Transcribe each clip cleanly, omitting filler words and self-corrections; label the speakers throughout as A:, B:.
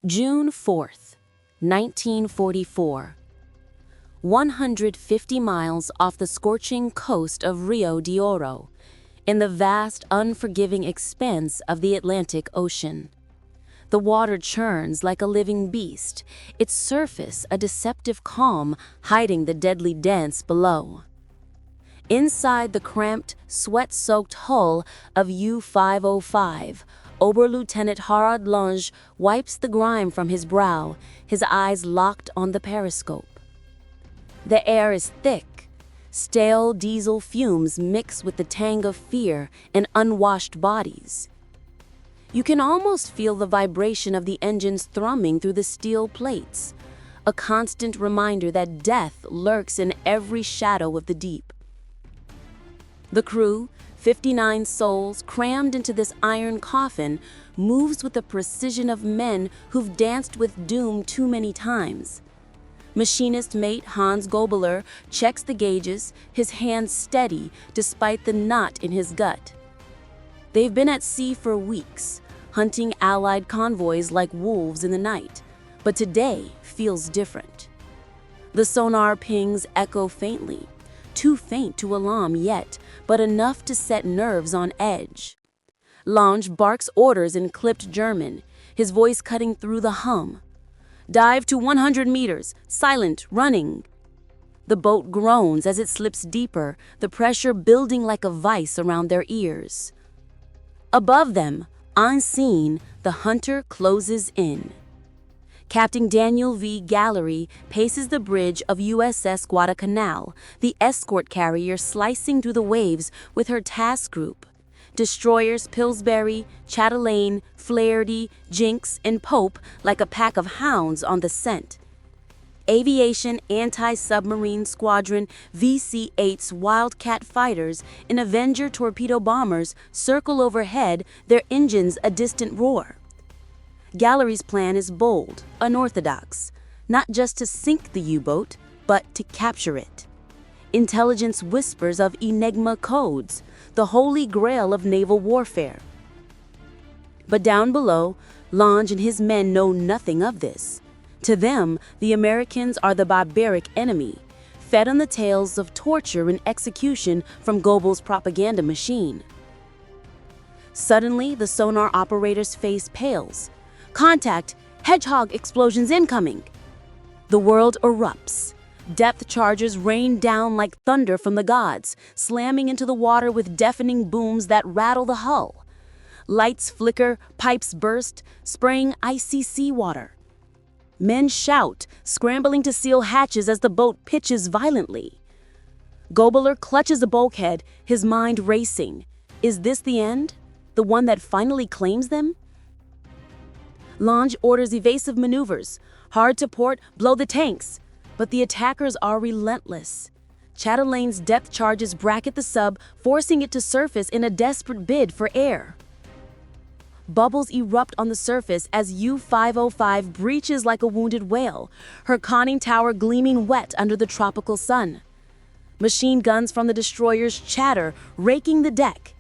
A: June 4th, 1944. 150 miles off the scorching coast of Rio de Oro, in the vast, unforgiving expanse of the Atlantic Ocean. The water churns like a living beast, its surface a deceptive calm hiding the deadly dance below. Inside the cramped, sweat-soaked hull of U-505, Oberleutnant Harald Lange wipes the grime from his brow, his eyes locked on the periscope. The air is thick. Stale diesel fumes mix with the tang of fear and unwashed bodies. You can almost feel the vibration of the engines thrumming through the steel plates, a constant reminder that death lurks in every shadow of the deep. The crew, 59 souls crammed into this iron coffin, moves with the precision of men who've danced with doom too many times. Machinist mate Hans Gobler checks the gauges, his hands steady despite the knot in his gut. They've been at sea for weeks, hunting Allied convoys like wolves in the night, but today feels different. The sonar pings echo faintly, too faint to alarm yet, but enough to set nerves on edge. Lange barks orders in clipped German, his voice cutting through the hum. Dive to 100 meters, silent, running. The boat groans as it slips deeper, the pressure building like a vice around their ears. Above them, unseen, the hunter closes in. Captain Daniel V. Gallery paces the bridge of USS Guadalcanal, the escort carrier slicing through the waves with her task group. Destroyers Pillsbury, Chatelaine, Flaherty, Jinx, and Pope like a pack of hounds on the scent. Aviation Anti-Submarine Squadron VC-8's Wildcat fighters and Avenger torpedo bombers circle overhead, their engines a distant roar. Gallery's plan is bold, unorthodox, not just to sink the U-boat, but to capture it. Intelligence whispers of Enigma codes, the holy grail of naval warfare. But down below, Lange and his men know nothing of this. To them, the Americans are the barbaric enemy, fed on the tales of torture and execution from Goebbels' propaganda machine. Suddenly, the sonar operator's face pales. Contact! Hedgehog explosions incoming! The world erupts. Depth charges rain down like thunder from the gods, slamming into the water with deafening booms that rattle the hull. Lights flicker, pipes burst, spraying icy seawater. Men shout, scrambling to seal hatches as the boat pitches violently. Gobler clutches a bulkhead, his mind racing. Is this the end? The one that finally claims them? Lange orders evasive maneuvers. Hard to port, blow the tanks. But the attackers are relentless. Chatelain's depth charges bracket the sub, forcing it to surface in a desperate bid for air. Bubbles erupt on the surface as U-505 breaches like a wounded whale, her conning tower gleaming wet under the tropical sun. Machine guns from the destroyers chatter, raking the deck.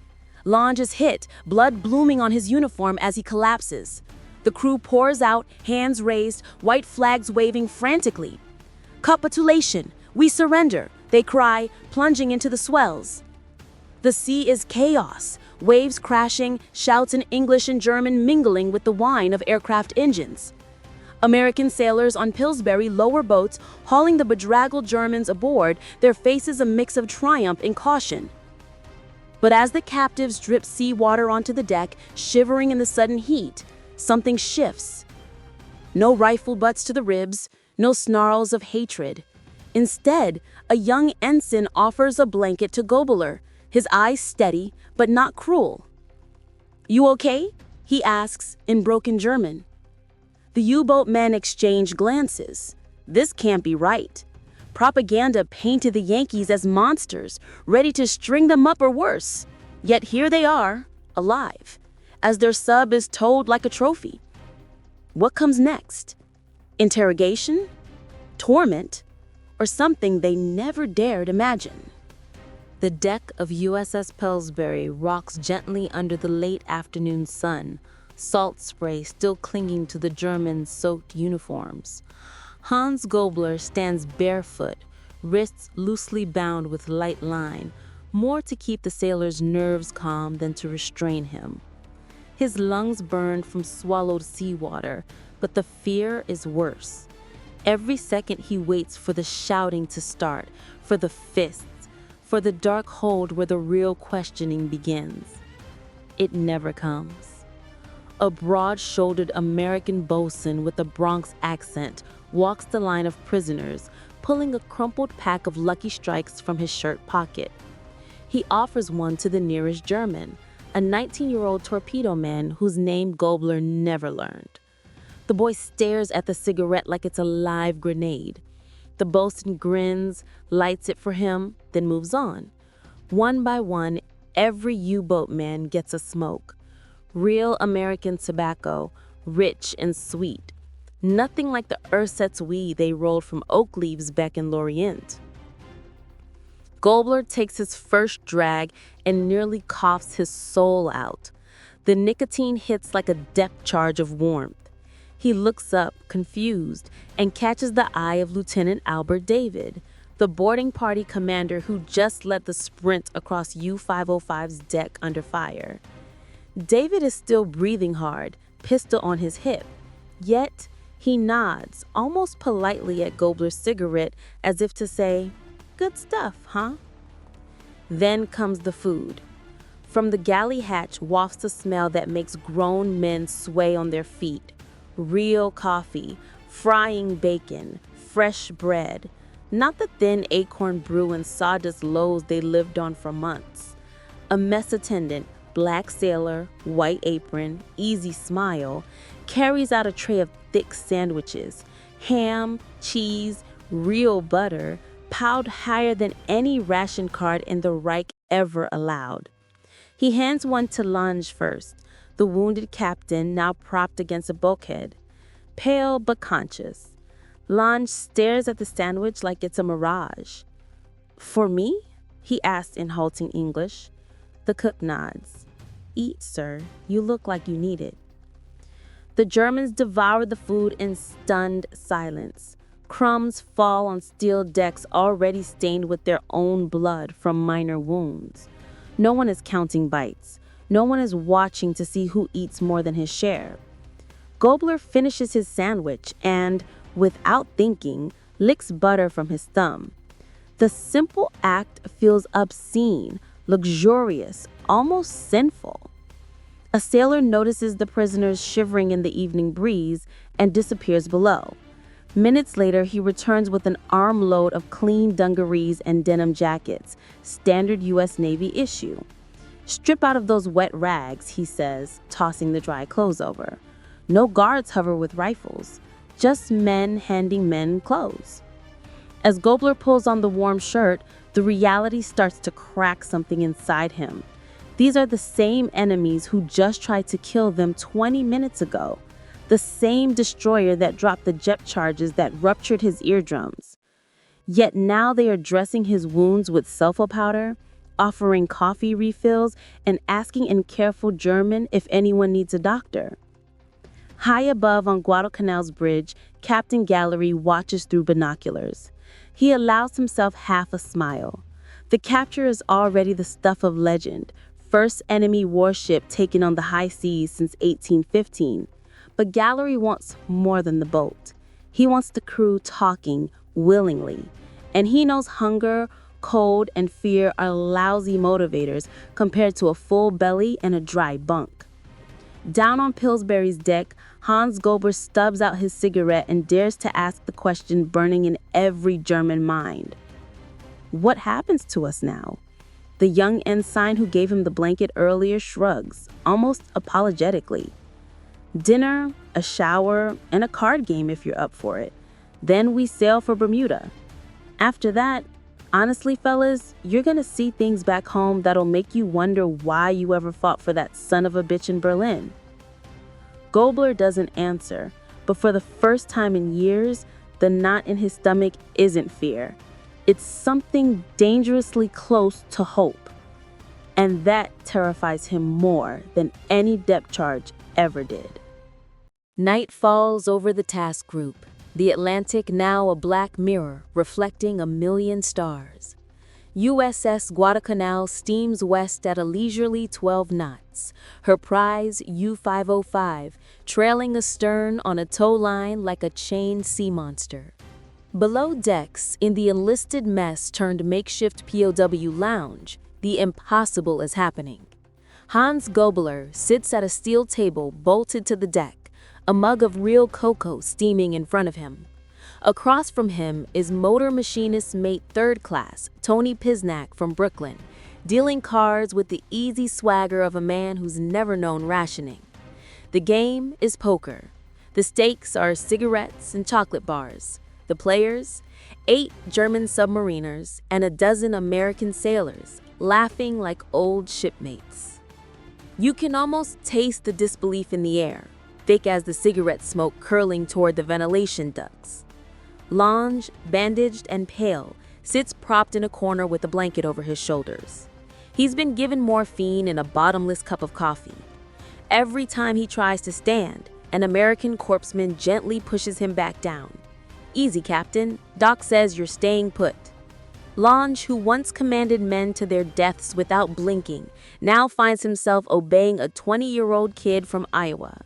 A: Lange is hit, blood blooming on his uniform as he collapses. The crew pours out, hands raised, white flags waving frantically. Capitulation! We surrender! They cry, plunging into the swells. The sea is chaos, waves crashing, shouts in English and German mingling with the whine of aircraft engines. American sailors on Pillsbury lower boats, hauling the bedraggled Germans aboard, their faces a mix of triumph and caution. But as the captives drip seawater onto the deck, shivering in the sudden heat, something shifts. No rifle butts to the ribs, no snarls of hatred. Instead, a young ensign offers a blanket to Gobler, his eyes steady, but not cruel. "You okay?" he asks in broken German. The U-boat men exchange glances. This can't be right. Propaganda painted the Yankees as monsters, ready to string them up or worse. Yet here they are, alive, as their sub is towed like a trophy. What comes next? Interrogation? Torment? Or something they never dared imagine? The deck of USS Pillsbury rocks gently under the late afternoon sun, salt spray still clinging to the Germans' soaked uniforms. Hans Gobler stands barefoot, wrists loosely bound with light line, more to keep the sailor's nerves calm than to restrain him. His lungs burned from swallowed seawater, but the fear is worse. Every second he waits for the shouting to start, for the fists, for the dark hold where the real questioning begins. It never comes. A broad-shouldered American bosun with a Bronx accent walks the line of prisoners, pulling a crumpled pack of Lucky Strikes from his shirt pocket. He offers one to the nearest German, a 19-year-old torpedo man whose name Gobler never learned. The boy stares at the cigarette like it's a live grenade. The bosun grins, lights it for him, then moves on. One by one, every U-boat man gets a smoke. Real American tobacco, rich and sweet. Nothing like the ersatz weed they rolled from oak leaves back in Lorient. Gobler takes his first drag and nearly coughs his soul out. The nicotine hits like a depth charge of warmth. He looks up, confused, and catches the eye of Lieutenant Albert David, the boarding party commander who just led the sprint across U-505's deck under fire. David is still breathing hard, pistol on his hip. Yet, he nods, almost politely at Gobler's cigarette, as if to say, "Good stuff, huh?" Then comes the food. From the galley hatch wafts a smell that makes grown men sway on their feet. Real coffee, frying bacon, fresh bread. Not the thin acorn brew and sawdust loaves they lived on for months. A mess attendant, black sailor, white apron, easy smile, carries out a tray of thick sandwiches, ham, cheese, real butter, piled higher than any ration card in the Reich ever allowed. He hands one to Lange first, the wounded captain now propped against a bulkhead. Pale but conscious, Lange stares at the sandwich like it's a mirage. "For me?" he asks in halting English. The cook nods. "Eat, sir. You look like you need it." The Germans devour the food in stunned silence. Crumbs fall on steel decks already stained with their own blood from minor wounds. No one is counting bites. No one is watching to see who eats more than his share. Gobler finishes his sandwich and, without thinking, licks butter from his thumb. The simple act feels obscene, luxurious, almost sinful. A sailor notices the prisoners shivering in the evening breeze and disappears below. Minutes later, he returns with an armload of clean dungarees and denim jackets, standard U.S. Navy issue. "Strip out of those wet rags," he says, tossing the dry clothes over. No guards hover with rifles, just men handing men clothes. As Gobler pulls on the warm shirt, the reality starts to crack something inside him. These are the same enemies who just tried to kill them 20 minutes ago. The same destroyer that dropped the jet charges that ruptured his eardrums. Yet now they are dressing his wounds with sulfur powder, offering coffee refills, and asking in careful German if anyone needs a doctor. High above on Guadalcanal's bridge, Captain Gallery watches through binoculars. He allows himself half a smile. The capture is already the stuff of legend, first enemy warship taken on the high seas since 1815. But Gallery wants more than the boat. He wants the crew talking willingly. And he knows hunger, cold, and fear are lousy motivators compared to a full belly and a dry bunk. Down on Pillsbury's deck, Hans Gobler stubs out his cigarette and dares to ask the question burning in every German mind. What happens to us now? The young ensign who gave him the blanket earlier shrugs, almost apologetically. Dinner, a shower, and a card game if you're up for it. Then we sail for Bermuda. After that, honestly, fellas, you're gonna see things back home that'll make you wonder why you ever fought for that son of a bitch in Berlin. Gobler doesn't answer, but for the first time in years, the knot in his stomach isn't fear. It's something dangerously close to hope. And that terrifies him more than any depth charge ever did. Night falls over the task group, the Atlantic now a black mirror reflecting a million stars. USS Guadalcanal steams west at a leisurely 12 knots, her prize U-505 trailing astern on a tow line like a chained sea monster. Below decks, in the enlisted mess turned makeshift POW lounge, the impossible is happening. Hans Gobler sits at a steel table bolted to the deck, a mug of real cocoa steaming in front of him. Across from him is motor machinist mate third class, Tony Pisnak from Brooklyn, dealing cards with the easy swagger of a man who's never known rationing. The game is poker. The stakes are cigarettes and chocolate bars. The players, 8 German submariners and a dozen American sailors, laughing like old shipmates. You can almost taste the disbelief in the air, thick as the cigarette smoke curling toward the ventilation ducts. Lange, bandaged and pale, sits propped in a corner with a blanket over his shoulders. He's been given morphine in a bottomless cup of coffee. Every time he tries to stand, an American corpsman gently pushes him back down. "Easy, Captain. Doc says you're staying put." Lange, who once commanded men to their deaths without blinking, now finds himself obeying a 20-year-old kid from Iowa.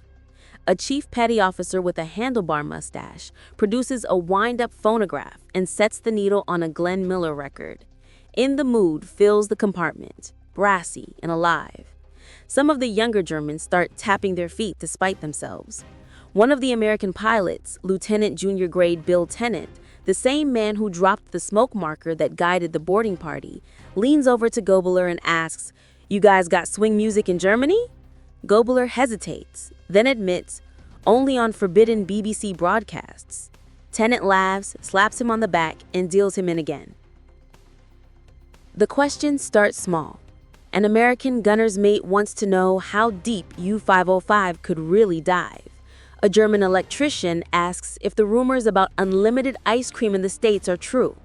A: A chief petty officer with a handlebar mustache produces a wind-up phonograph and sets the needle on a Glenn Miller record. In the Mood fills the compartment, brassy and alive. Some of the younger Germans start tapping their feet to spite themselves. One of the American pilots, Lieutenant Junior Grade Bill Tennant, the same man who dropped the smoke marker that guided the boarding party, leans over to Gobler and asks, "You guys got swing music in Germany?" Gobler hesitates, then admits, "Only on forbidden BBC broadcasts." Tennant laughs, slaps him on the back, and deals him in again. The question starts small. An American gunner's mate wants to know how deep U-505 could really dive. A German electrician asks if the rumors about unlimited ice cream in the States are true.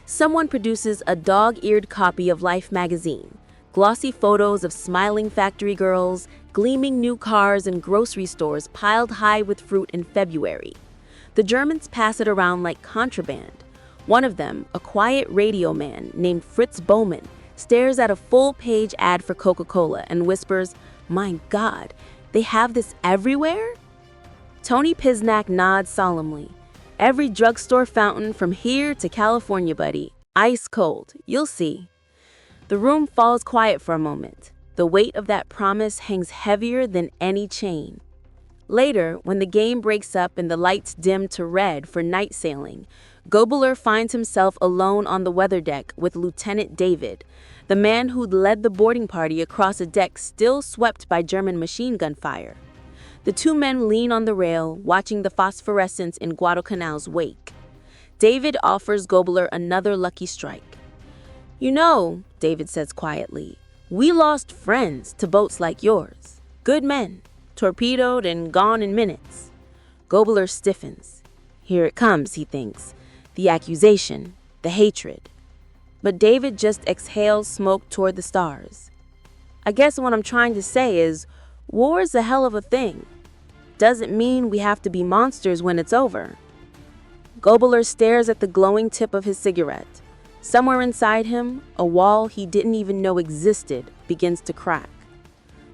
A: Someone produces a dog-eared copy of Life magazine, glossy photos of smiling factory girls, gleaming new cars, and grocery stores piled high with fruit in February. The Germans pass it around like contraband. One of them, a quiet radio man named Fritz Bowman, stares at a full-page ad for Coca-Cola and whispers, "My God, they have this everywhere?" Tony Pisnak nods solemnly. "Every drugstore fountain from here to California, buddy. Ice cold. You'll see." The room falls quiet for a moment. The weight of that promise hangs heavier than any chain. Later, when the game breaks up and the lights dim to red for night sailing, Gobler finds himself alone on the weather deck with Lieutenant David, the man who'd led the boarding party across a deck still swept by German machine gun fire. The two men lean on the rail, watching the phosphorescence in Guadalcanal's wake. David offers Gobler another lucky strike. "You know," David says quietly, "we lost friends to boats like yours. Good men, torpedoed and gone in minutes." Gobler stiffens. Here it comes, he thinks. The accusation, the hatred. But David just exhales smoke toward the stars. "I guess what I'm trying to say is, war's a hell of a thing. Doesn't mean we have to be monsters when it's over." Gobler stares at the glowing tip of his cigarette. Somewhere inside him, a wall he didn't even know existed begins to crack.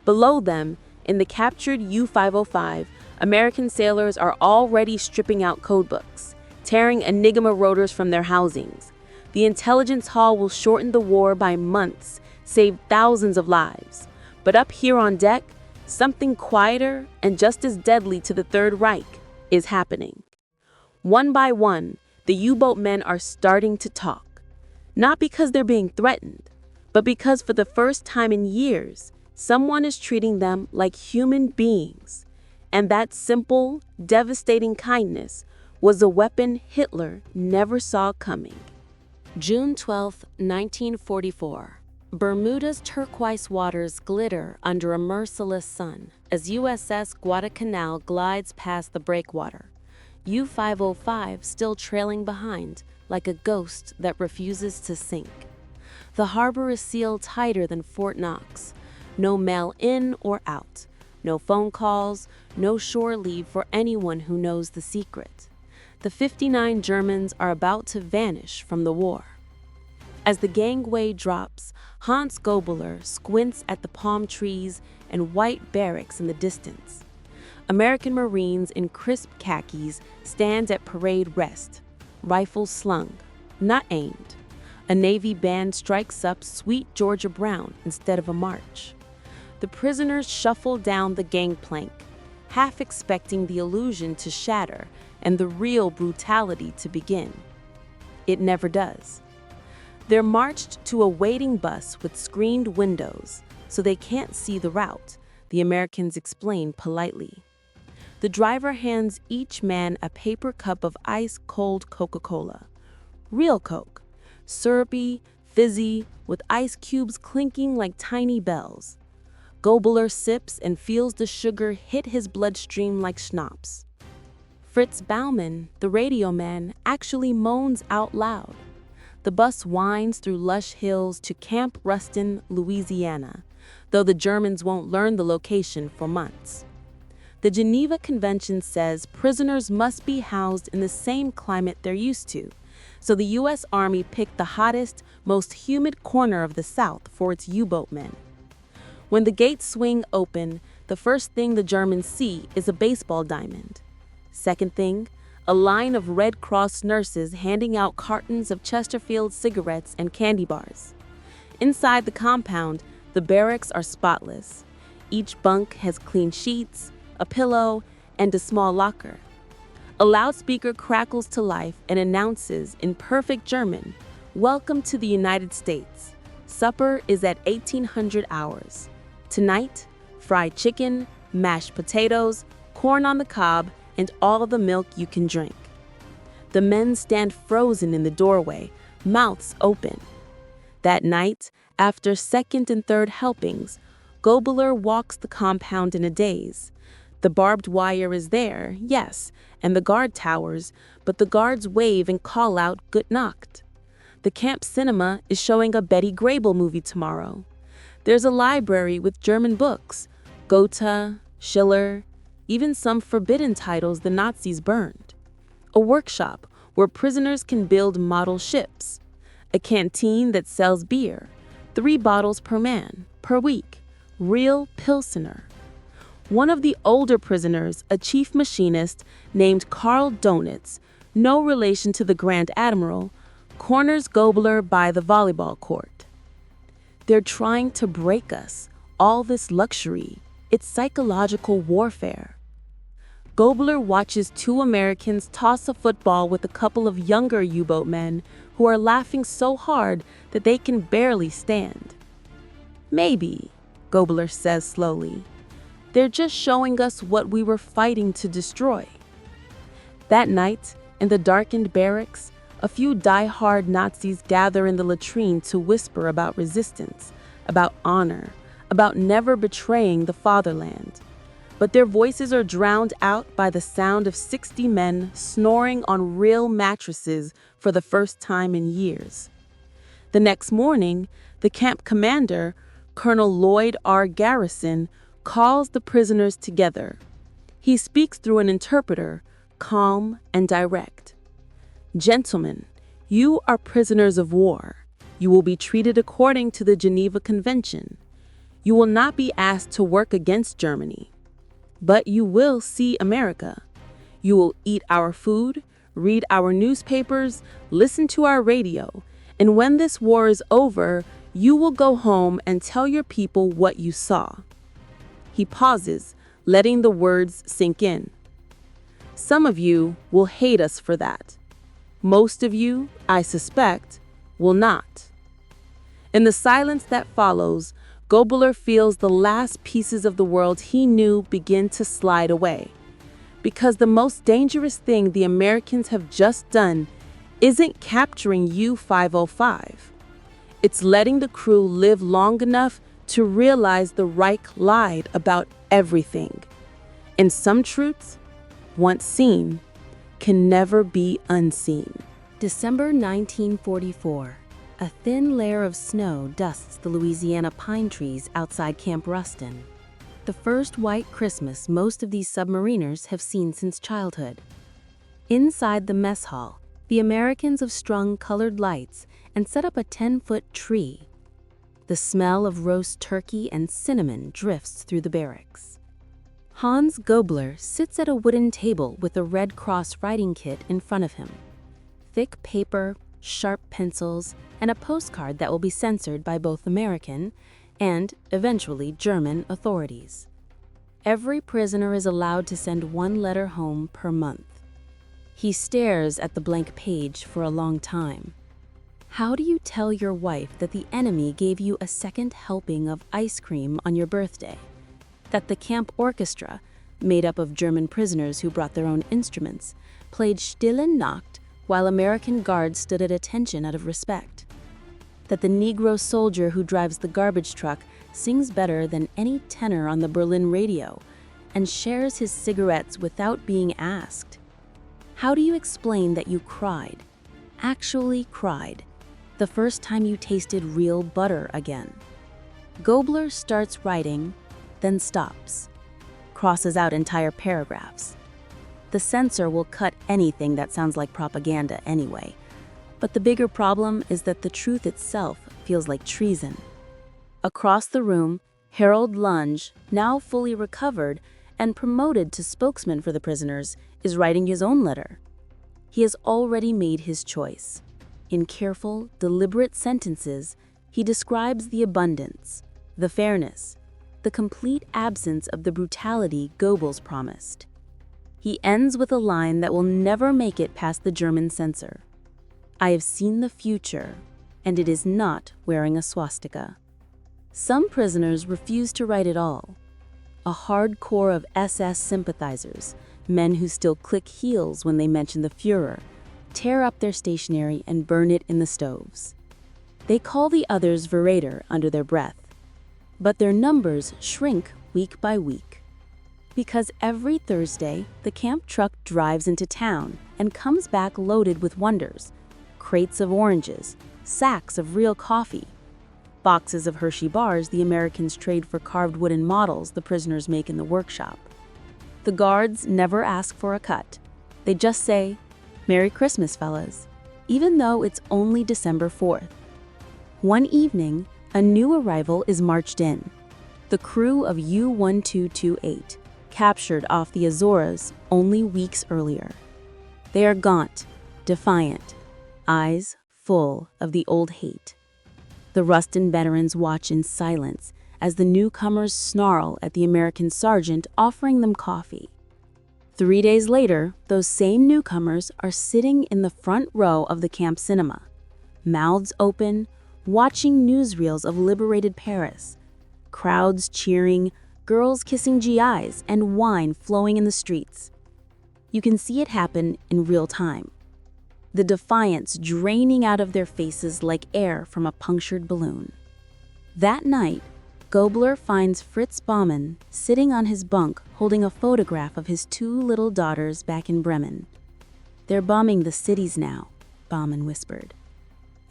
A: Below them, in the captured U-505, American sailors are already stripping out codebooks, tearing Enigma rotors from their housings. The intelligence haul will shorten the war by months, save thousands of lives. But up here on deck, something quieter and just as deadly to the Third Reich is happening. One by one, the U-boat men are starting to talk. Not because they're being threatened, but because for the first time in years, someone is treating them like human beings. And that simple, devastating kindness was a weapon Hitler never saw coming. June 12, 1944. Bermuda's turquoise waters glitter under a merciless sun as USS Guadalcanal glides past the breakwater, U-505 still trailing behind like a ghost that refuses to sink. The harbor is sealed tighter than Fort Knox. No mail in or out. No phone calls, no shore leave for anyone who knows the secret. The 59 Germans are about to vanish from the war. As the gangway drops, Hans Gobler squints at the palm trees and white barracks in the distance. American Marines in crisp khakis stand at parade rest, rifles slung, not aimed. A Navy band strikes up Sweet Georgia Brown instead of a march. The prisoners shuffle down the gangplank, half expecting the illusion to shatter and the real brutality to begin. It never does. They're marched to a waiting bus with screened windows, so they can't see the route, the Americans explain politely. The driver hands each man a paper cup of ice-cold Coca-Cola. Real Coke, syrupy, fizzy, with ice cubes clinking like tiny bells. Gobler sips and feels the sugar hit his bloodstream like schnapps. Fritz Baumann, the radio man, actually moans out loud. The bus winds through lush hills to Camp Ruston, Louisiana, though the Germans won't learn the location for months. The Geneva Convention says prisoners must be housed in the same climate they're used to, so the U.S. Army picked the hottest, most humid corner of the South for its U-boat men. When the gates swing open, the first thing the Germans see is a baseball diamond. Second thing, a line of Red Cross nurses handing out cartons of Chesterfield cigarettes and candy bars. Inside the compound, the barracks are spotless. Each bunk has clean sheets, a pillow, and a small locker. A loudspeaker crackles to life and announces in perfect German, "Welcome to the United States. Supper is at 1800 hours. Tonight, fried chicken, mashed potatoes, corn on the cob, and all the milk you can drink." The men stand frozen in the doorway, mouths open. That night, after second and third helpings, Gobler walks the compound in a daze. The barbed wire is there, yes, and the guard towers, but the guards wave and call out "Gut Nacht." The camp cinema is showing a Betty Grable movie tomorrow. There's a library with German books, Goethe, Schiller, even some forbidden titles the Nazis burned. A workshop where prisoners can build model ships. A canteen that sells beer, 3 bottles per man, per week, real Pilsener. One of the older prisoners, a chief machinist named Karl Donitz, no relation to the Grand Admiral, corners Gobler by the volleyball court. They're trying to break us, all this luxury. It's psychological warfare. Gobler watches 2 Americans toss a football with a couple of younger U-boat men who are laughing so hard that they can barely stand. "Maybe," Gobler says slowly, "they're just showing us what we were fighting to destroy." That night, in the darkened barracks, a few die-hard Nazis gather in the latrine to whisper about resistance, about honor, about never betraying the fatherland. But their voices are drowned out by the sound of 60 men snoring on real mattresses for the first time in years. The next morning, the camp commander, Colonel Lloyd R. Garrison, calls the prisoners together. He speaks through an interpreter, calm and direct. "Gentlemen, you are prisoners of war. You will be treated according to the Geneva Convention. You will not be asked to work against Germany. But you will see America. You will eat our food, read our newspapers, listen to our radio, and when this war is over, you will go home and tell your people what you saw." He pauses, letting the words sink in. "Some of you will hate us for that. Most of you, I suspect, will not." In the silence that follows, Gobler feels the last pieces of the world he knew begin to slide away. Because the most dangerous thing the Americans have just done isn't capturing U-505. It's letting the crew live long enough to realize the Reich lied about everything. And some truths, once seen, can never be unseen. December 1944. A thin layer of snow dusts the Louisiana pine trees outside Camp Ruston. the first white Christmas most of these submariners have seen since childhood. Inside the mess hall, the Americans have strung colored lights and set up a 10-foot tree. The smell of roast turkey and cinnamon drifts through the barracks. Hans Gobler sits at a wooden table with a Red Cross writing kit in front of him. Thick paper, sharp pencils, and a postcard that will be censored by both American and, eventually, German authorities. Every prisoner is allowed to send one letter home per month. He stares at the blank page for a long time. How do you tell your wife that the enemy gave you a second helping of ice cream on your birthday? That the camp orchestra, made up of German prisoners who brought their own instruments, played Stille Nacht while American guards stood at attention out of respect? That the Negro soldier who drives the garbage truck sings better than any tenor on the Berlin radio and shares his cigarettes without being asked? How do you explain that you cried, actually cried, the first time you tasted real butter again? Gobler starts writing, then stops, crosses out entire paragraphs. The censor will cut anything that sounds like propaganda anyway. But the bigger problem is that the truth itself feels like treason. Across the room, Harald Lange, now fully recovered and promoted to spokesman for the prisoners, is writing his own letter. He has already made his choice. In careful, deliberate sentences, he describes the abundance, the fairness, the complete absence of the brutality Goebbels promised. He ends with a line that will never make it past the German censor. I have seen the future, and it is not wearing a swastika. Some prisoners refuse to write at all. A hard core of SS sympathizers, men who still click heels when they mention the Führer, tear up their stationery and burn it in the stoves. They call the others Verräter under their breath. But their numbers shrink week by week. Because every Thursday, the camp truck drives into town and comes back loaded with wonders. Crates of oranges, sacks of real coffee, boxes of Hershey bars the Americans trade for carved wooden models the prisoners make in the workshop. The guards never ask for a cut. They just say, "Merry Christmas, fellas," even though it's only December 4th. One evening, a new arrival is marched in. The crew of U-1228, captured off the Azores only weeks earlier. They are gaunt, defiant, eyes full of the old hate. The Rustin veterans watch in silence as the newcomers snarl at the American sergeant offering them coffee. 3 days later, those same newcomers are sitting in the front row of the camp cinema, mouths open, watching newsreels of liberated Paris, crowds cheering, girls kissing GIs, and wine flowing in the streets. You can see it happen in real time. The defiance draining out of their faces like air from a punctured balloon. That night, Gobler finds Fritz Baumann sitting on his bunk holding a photograph of his 2 little daughters back in Bremen. "They're bombing the cities now," Baumann whispered.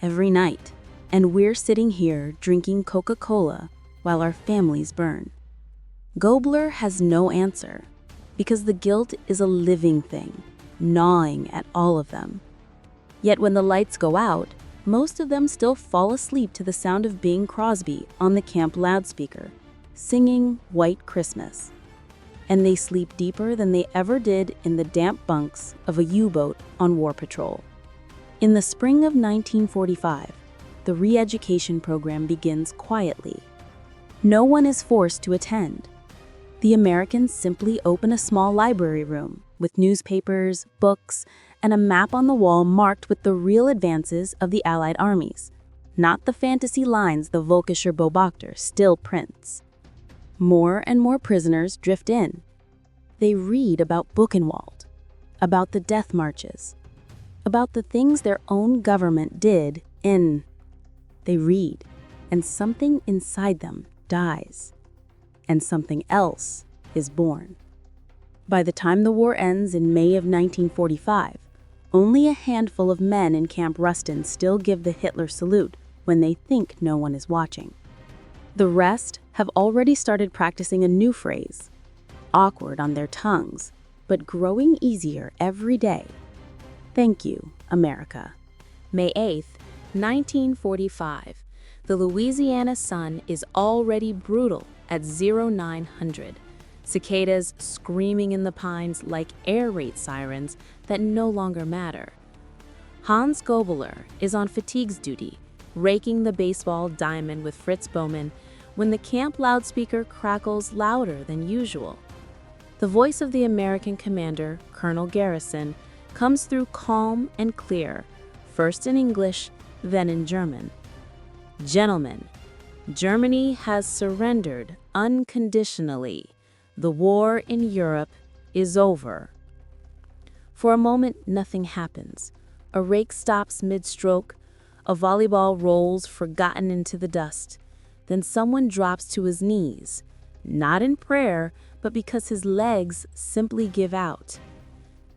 A: "Every night, and we're sitting here drinking Coca-Cola while our families burn." Gobler has no answer, because the guilt is a living thing, gnawing at all of them. Yet when the lights go out, most of them still fall asleep to the sound of Bing Crosby on the camp loudspeaker, singing White Christmas. And they sleep deeper than they ever did in the damp bunks of a U-boat on war patrol. In the spring of 1945, the re-education program begins quietly. No one is forced to attend. The Americans simply open a small library room with newspapers, books, and a map on the wall marked with the real advances of the Allied armies, not the fantasy lines the Völkischer Beobachter still prints. More and more prisoners drift in. They read about Buchenwald, about the death marches, about the things their own government did in. They read, and something inside them dies, and something else is born. By the time the war ends in May of 1945, only a handful of men in Camp Rustin still give the Hitler salute when they think no one is watching.
B: The rest have already started practicing a new phrase, awkward on their tongues, but growing easier every day. Thank you, America.
A: May 8th, 1945. The Louisiana sun is already brutal at 0900. Cicadas screaming in the pines like air raid sirens that no longer matter. Hans Gobler is on fatigues duty, raking the baseball diamond with Fritz Bowman when the camp loudspeaker crackles louder than usual. The voice of the American commander, Colonel Garrison, comes through calm and clear, first in English, then in German. Gentlemen, Germany has surrendered unconditionally. The war in Europe is over. For a moment, nothing happens. A rake stops mid-stroke, a volleyball rolls forgotten into the dust. Then someone drops to his knees, not in prayer, but because his legs simply give out.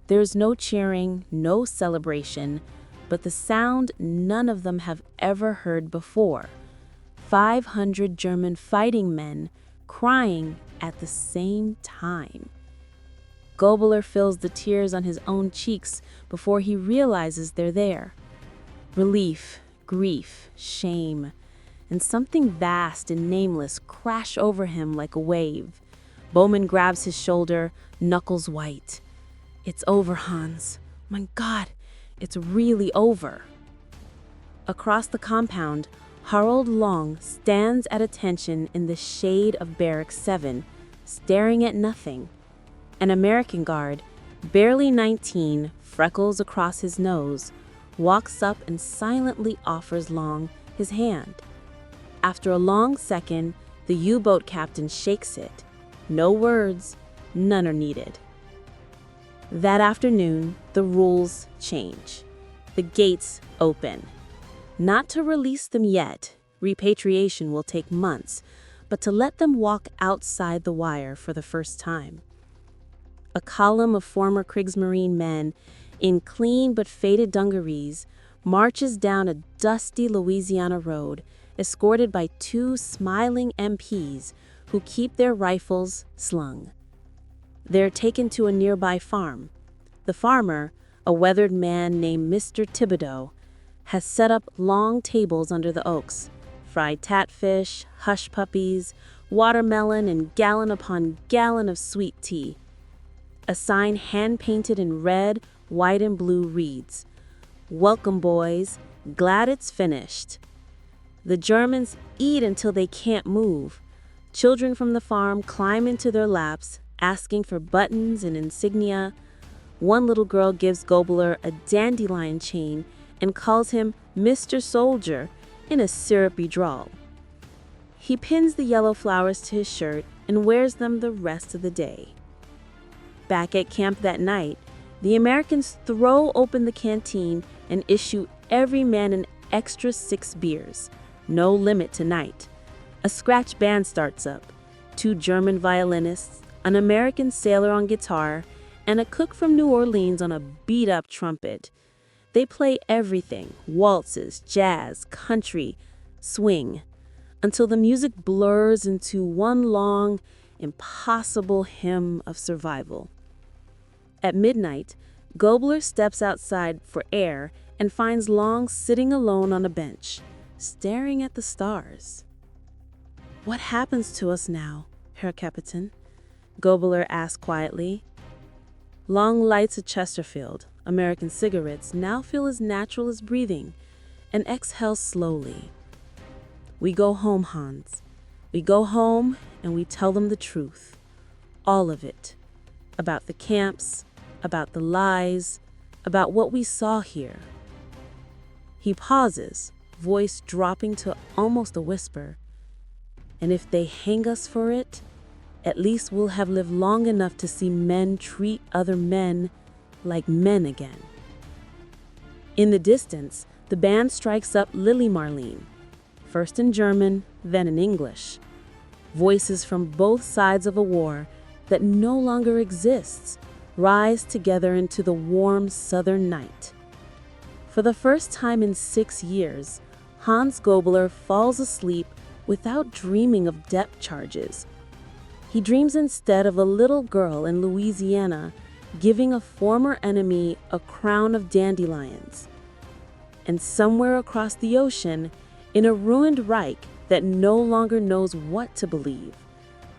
A: There's no cheering, no celebration, but the sound none of them have ever heard before. 500 German fighting men crying at the same time. Gobler feels the tears on his own cheeks before he realizes they're there. Relief, grief, shame, and something vast and nameless crash over him like a wave. Bowman grabs his shoulder, knuckles white. It's over, Hans. My God, it's really over. Across the compound, Harald Lange stands at attention in the shade of Barracks 7, staring at nothing. An American guard, barely 19, freckles across his nose, walks up and silently offers Lange his hand. After a long second, the U-boat captain shakes it. No words, none are needed. That afternoon, the rules change. The gates open. Not to release them yet, repatriation will take months, but to let them walk outside the wire for the first time. A column of former Kriegsmarine men in clean but faded dungarees marches down a dusty Louisiana road, escorted by 2 smiling MPs who keep their rifles slung. They're taken to a nearby farm. The farmer, a weathered man named Mr. Thibodeau, has set up long tables under the oaks, fried catfish, hush puppies, watermelon, and gallon upon gallon of sweet tea. A sign hand-painted in red, white, and blue reads, "Welcome, boys. Glad it's finished." The Germans eat until they can't move. Children from the farm climb into their laps, asking for buttons and insignia. One little girl gives Gobler a dandelion chain and calls him Mr. Soldier in a syrupy drawl. He pins the yellow flowers to his shirt and wears them the rest of the day. Back at camp that night, the Americans throw open the canteen and issue every man an extra 6 beers. No limit tonight. A scratch band starts up. 2 German violinists, an American sailor on guitar, and a cook from New Orleans on a beat-up trumpet. They play everything, waltzes, jazz, country, swing, until the music blurs into one long, impossible hymn of survival. At midnight, Gobler steps outside for air and finds Lange sitting alone on a bench, staring at the stars. "What happens to us now, Herr Captain?" Gobler asks quietly. Lange lights a Chesterfield. American cigarettes now feel as natural as breathing, and exhales slowly. "We go home, Hans. We go home and we tell them the truth. All of it. About the camps, about the lies, about what we saw here." He pauses, voice dropping to almost a whisper. "And if they hang us for it, at least we'll have lived long enough to see men treat other men like men again." In the distance, the band strikes up Lily Marlene, first in German, then in English. Voices from both sides of a war that no longer exists rise together into the warm southern night. For the first time in 6 years, Hans Gobler falls asleep
B: without dreaming of depth charges. He dreams instead of a little girl in Louisiana giving a former enemy a crown of dandelions. And somewhere across the ocean, in a ruined Reich that no longer knows what to believe,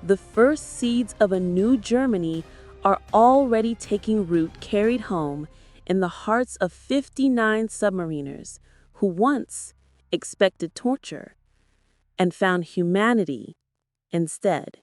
B: the first seeds of a new Germany are already taking root, carried home in the hearts of 59 submariners who once expected torture and found humanity instead.